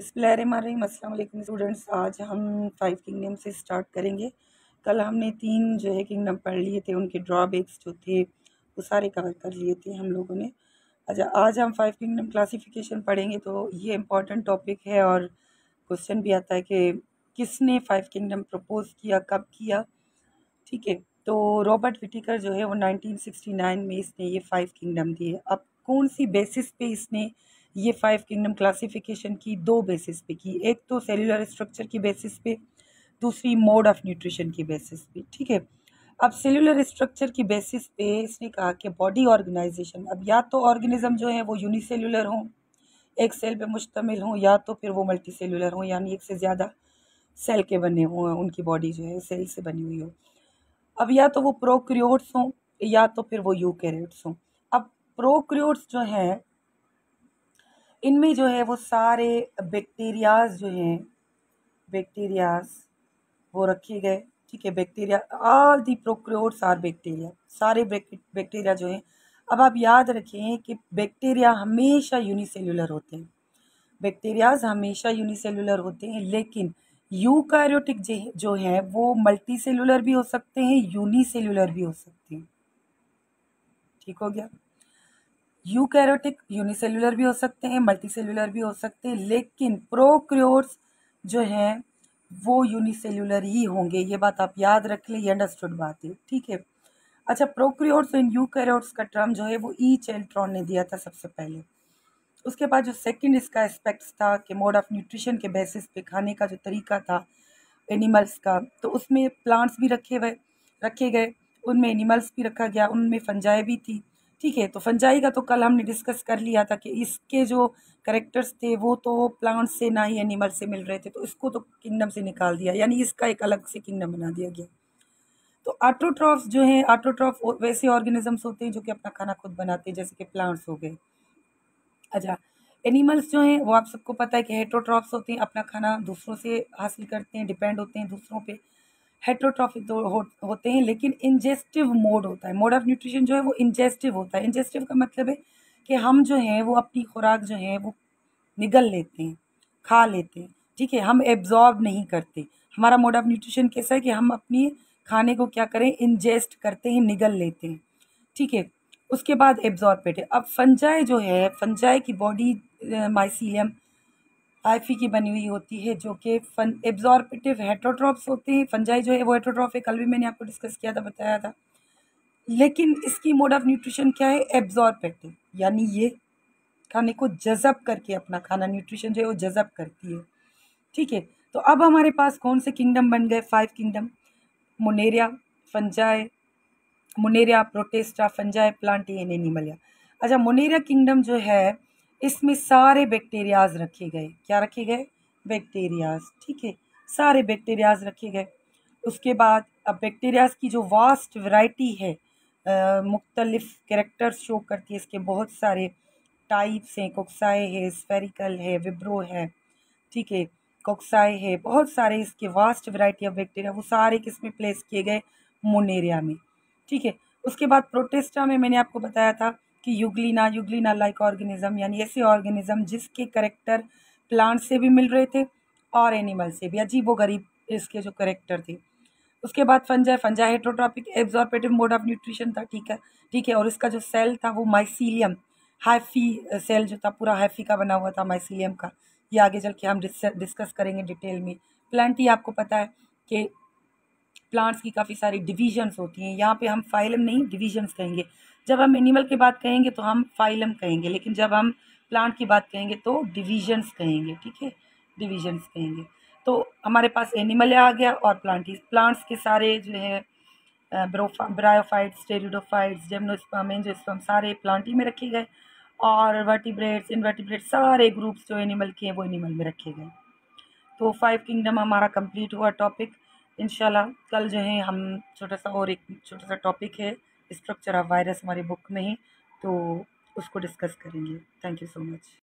बिस्मिल्लाहिर्रहमानिर्रहीम। अस्सलाम वालेकुम स्टूडेंट्स। आज हम 5 किंगडम से स्टार्ट करेंगे। कल हमने 3 जो है किंगडम पढ़ लिए थे, उनके ड्रॉबैक्स जो थे वो सारे कवर कर लिए थे हम लोगों ने। अच्छा, आज हम 5 किंगडम क्लासिफिकेशन पढ़ेंगे। तो ये इम्पॉर्टेंट टॉपिक है और क्वेश्चन भी आता है कि किसने 5 किंगडम प्रपोज किया, कब किया। ठीक है, तो रॉबर्ट विटिकर जो है वो 1969 में इसने ये 5 किंगडम दिए। अब कौन सी बेसिस पे इसने ये 5 किंगडम क्लासिफिकेशन की? 2 बेसिस पे की। एक तो सेलुलर स्ट्रक्चर की बेसिस पे, दूसरी मोड ऑफ न्यूट्रिशन की बेसिस पे। ठीक है, अब सेलुलर स्ट्रक्चर की बेसिस पे इसने कहा कि बॉडी ऑर्गेनाइजेशन, अब या तो ऑर्गेनिज्म जो है वो यूनिसेलुलर हों, एक सेल पे मुश्तमिल हों, या तो फिर वो मल्टी सेलुलर हों, यानी एक से ज़्यादा सेल के बने हों, उनकी बॉडी जो है सेल से बनी हुई हो। अब या तो वो प्रोक्रियोट्स हों या तो फिर वो यूकेरियोट्स हों। अब प्रोक्रियोट्स जो हैं, इनमें जो है वो सारे बैक्टीरियाज जो हैं, बैक्टीरियाज वो रखे गए। ठीक है, bacteria, all the prokaryotes are bacteria, सारे बैक्टीरिया जो हैं। अब आप याद रखें कि बैक्टीरिया हमेशा यूनिसेल्युलर होते हैं, बैक्टीरियाज हमेशा यूनिसेलुलर होते हैं, लेकिन यूकैरियोटिक जो हैं वो मल्टी सेलुलर भी हो सकते हैं, यूनिसेलुलर भी हो सकते हैं। ठीक हो गया, यूकैरियोटिक यूनिसेलुलर भी हो सकते हैं, मल्टी सेलुलर भी हो सकते हैं, लेकिन प्रोक्रियोट्स जो हैं वो यूनिसेलुलर ही होंगे। ये बात आप याद रख लें, ये अंडरस्टूड बात है। ठीक है, अच्छा, प्रोक्रियोट्स एंड यूकैरियोट्स का टर्म जो है वो ई चेल्ट्रॉन ने दिया था सबसे पहले। उसके बाद जो सेकंड इसका एस्पेक्ट्स था कि मोड ऑफ न्यूट्रिशन के बेसिस पे खाने का जो तरीका था एनिमल्स का, तो उसमें प्लांट्स भी रखे गए, उनमें एनिमल्स भी रखा गया, उनमें फंजाई भी थी। ठीक है, तो फंजाई का तो कल हमने डिस्कस कर लिया था कि इसके जो करेक्टर्स थे वो तो प्लांट्स से ना ही एनिमल से मिल रहे थे, तो इसको तो किंगडम से निकाल दिया, यानी इसका एक अलग से किंगडम बना दिया गया। तो ऑटोट्रॉफ्स जो हैं, ऑटोट्रॉफ वैसे ऑर्गेनिजम्स होते हैं जो कि अपना खाना खुद बनाते हैं, जैसे कि प्लांट्स हो गए। अच्छा, एनिमल्स जो हैं वो आप सबको पता है कि हेटरोट्रॉफ्स होते हैं, अपना खाना दूसरों से हासिल करते हैं, डिपेंड होते हैं दूसरों पे। हेटरोट्रॉफिक तो होते हैं, लेकिन इंजेस्टिव मोड होता है, मोड ऑफ न्यूट्रिशन जो है वो इंजेस्टिव होता है। इंजेस्टिव का मतलब है कि हम जो हैं वो अपनी खुराक जो है वो निगल लेते हैं, खा लेते हैं। ठीक है, हम एब्जॉर्ब नहीं करते। हमारा मोड ऑफ न्यूट्रिशन कैसा है कि हम अपनी खाने को क्या करें, इंजेस्ट करते हैं, निगल लेते हैं। ठीक है, उसके बाद एब्जॉर्बेट है। अब फंजाई जो है, फंजाई की बॉडी माइसीलियम हाइफी की बनी हुई होती है, जो कि एब्जॉर्बेटिव हेटरोट्रॉफ्स होते हैं। फंजाई जो है वो हेटरोट्रॉफ है, कल भी मैंने आपको डिस्कस किया था, बताया था। लेकिन इसकी मोड ऑफ न्यूट्रिशन क्या है, एब्जॉर्बेटिव, यानी ये खाने को जज़ब करके अपना खाना, न्यूट्रिशन जो है वो जज़ब करती है। ठीक है, तो अब हमारे पास कौन से किंगडम बन गए? 5 kingdom. Monera, Fungi, Monera, Protista, Fungi, Plantae, Animalia. अच्छा, मोनेरिया किंगडम जो है इसमें सारे बैक्टीरियाज रखे गए। क्या रखे गए? बैक्टीरियाज। ठीक है, सारे बैक्टीरियाज रखे गए। उसके बाद अब बैक्टीरियाज की जो वास्ट वैरायटी है, मुख्तलिफ कैरेक्टर्स शो करती है, इसके बहुत सारे टाइप्स हैं। कोक्साई है, स्फेरिकल है, विब्रो है। ठीक है, कोक्साई है, बहुत सारे इसके वास्ट वैरायटी ऑफ बैक्टीरिया, वो सारे किस में प्लेस किए गए? मोनेरिया में। ठीक है, उसके बाद प्रोटेस्टा में मैंने आपको बताया था कि युग्लिना, युग्लिना लाइक ऑर्गेनिज्म, यानी ऐसे ऑर्गेनिज्म जिसके करेक्टर प्लांट से भी मिल रहे थे और एनिमल से भी, अजीबो गरीब इसके जो करेक्टर थे। उसके बाद Fungi, Fungi heterotrophic, absorptive mode of nutrition था। ठीक है, ठीक है, और इसका जो सेल था वो माइसीलियम हाइफी सेल जो था, पूरा हाइफी का बना हुआ था, माइसीलियम का। ये आगे चल के हम डिस्कस करेंगे डिटेल में। प्लांटी आपको पता है कि प्लांट्स की काफ़ी सारी डिविजन्स होती हैं। यहाँ पे हम फाइलम नहीं, डिविजन्स कहेंगे। जब हम एनिमल की बात कहेंगे तो हम फाइलम कहेंगे, लेकिन जब हम प्लांट की बात कहेंगे तो डिविजन्स कहेंगे। ठीक है, डिविजन्स कहेंगे। तो हमारे पास एनिमल आ गया और प्लांट्स के सारे जो है ब्रायोफाइट्स, टेरिडोफाइट्स, जिम्नोस्पर्म, एंजियोस्पर्म, सारे प्लांट ही में रखे गए। और वर्टिब्रेट्स, इनवर्टिब्रेट्स, सारे ग्रुप्स जो एनिमल के हैं वो एनिमल में रखे गए। तो 5 किंगडम हमारा कंप्लीट हुआ टॉपिक। इंशाल्लाह कल जो है हम छोटा सा, और एक छोटा सा टॉपिक है स्ट्रक्चर ऑफ वायरस हमारी बुक में ही, तो उसको डिस्कस करेंगे। Thank you so much.